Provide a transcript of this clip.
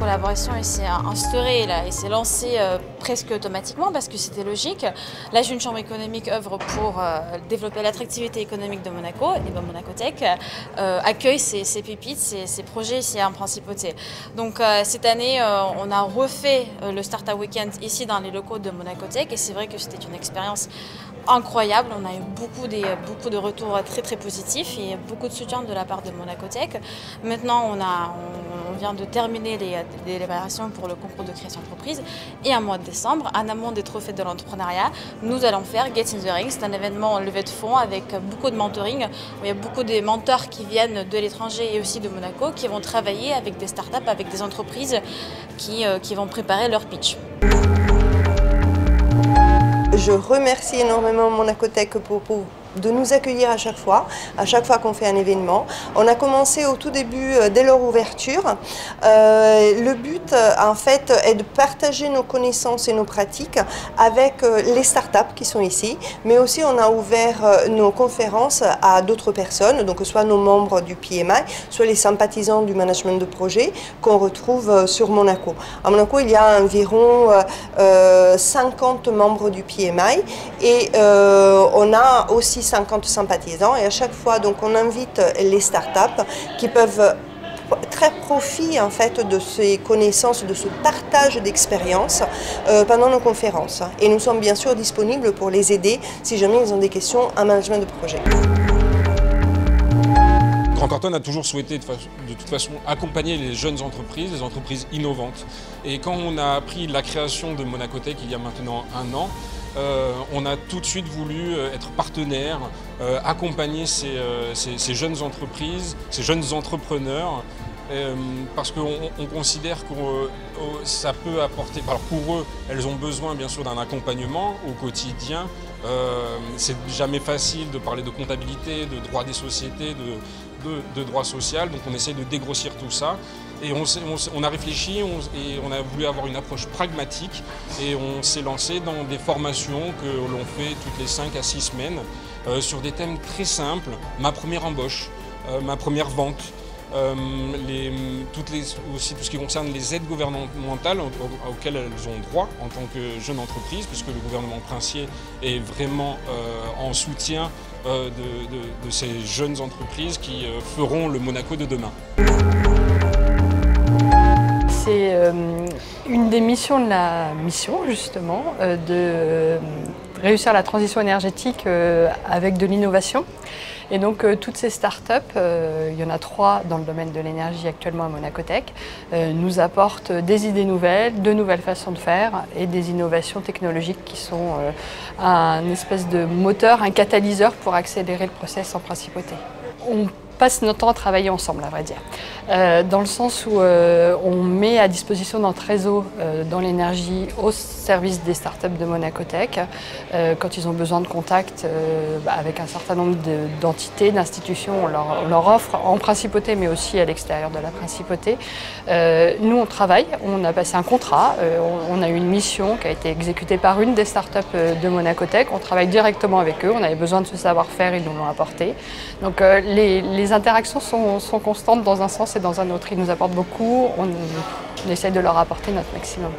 collaboration s'est instaurée là, et s'est lancée presque automatiquement parce que c'était logique. La Jeune Chambre économique œuvre pour développer l'attractivité économique de Monaco et ben, Monacotech accueille ces pépites, ces projets ici en Principauté. Donc cette année, on a refait le Startup Weekend ici dans les locaux de Monacotech et c'est vrai que c'était une expérience incroyable. On a eu beaucoup de retours très positifs et beaucoup de soutien de la part de Monacotech. Maintenant, on vient de terminer les délibérations pour le concours de création d'entreprise et en mois de décembre, en amont des trophées de l'entrepreneuriat, nous allons faire Get in the Ring. C'est un événement en levée de fonds avec beaucoup de mentoring. Où il y a beaucoup de mentors qui viennent de l'étranger et aussi de Monaco qui vont travailler avec des startups, avec des entreprises qui vont préparer leur pitch. Je remercie énormément Monacotech de nous accueillir à chaque fois qu'on fait un événement. On a commencé au tout début, dès leur ouverture. Le but, en fait, est de partager nos connaissances et nos pratiques avec les startups qui sont ici, mais aussi on a ouvert nos conférences à d'autres personnes, donc soit nos membres du PMI, soit les sympathisants du management de projet qu'on retrouve sur Monaco. À Monaco, il y a environ 50 membres du PMI et on a aussi 50 sympathisants et à chaque fois donc on invite les startups qui peuvent très profit en fait de ces connaissances, de ce partage d'expériences pendant nos conférences. Et nous sommes bien sûr disponibles pour les aider si jamais ils ont des questions en management de projet. Grant Thornton a toujours souhaité de toute façon accompagner les jeunes entreprises, les entreprises innovantes. Et quand on a appris la création de Monacotech il y a maintenant 1 an, on a tout de suite voulu être partenaire, accompagner ces jeunes entreprises, ces jeunes entrepreneurs, parce qu'on considère que ça peut apporter, alors pour eux, elles ont besoin bien sûr d'un accompagnement au quotidien. C'est jamais facile de parler de comptabilité, de droit des sociétés, de droit social, donc on essaie de dégrossir tout ça. Et on a réfléchi et on a voulu avoir une approche pragmatique et on s'est lancé dans des formations que l'on fait toutes les 5 à 6 semaines sur des thèmes très simples. Ma première embauche, ma première vente, aussi tout ce qui concerne les aides gouvernementales auxquelles elles ont droit en tant que jeune entreprise, puisque le gouvernement princier est vraiment en soutien de ces jeunes entreprises qui feront le Monaco de demain. C'est une des missions de la mission, justement, de réussir la transition énergétique avec de l'innovation. Et donc toutes ces startups, il y en a 3 dans le domaine de l'énergie actuellement à Monacotech, nous apportent des idées nouvelles, de nouvelles façons de faire et des innovations technologiques qui sont un espèce de moteur, un catalyseur pour accélérer le process en principauté. On passe notre temps à travailler ensemble, à vrai dire, dans le sens où on met à disposition notre réseau dans l'énergie au service des startups de Monacotech quand ils ont besoin de contacts avec un certain nombre d'entités, d'institutions, on leur offre en principauté mais aussi à l'extérieur de la principauté. Nous on travaille, on a passé un contrat, on a eu une mission qui a été exécutée par une des startups de Monacotech, on travaille directement avec eux, on avait besoin de ce savoir-faire, ils nous l'ont apporté. Donc les interactions sont constantes dans un sens et dans un autre. Ils nous apportent beaucoup, on essaie de leur apporter notre maximum.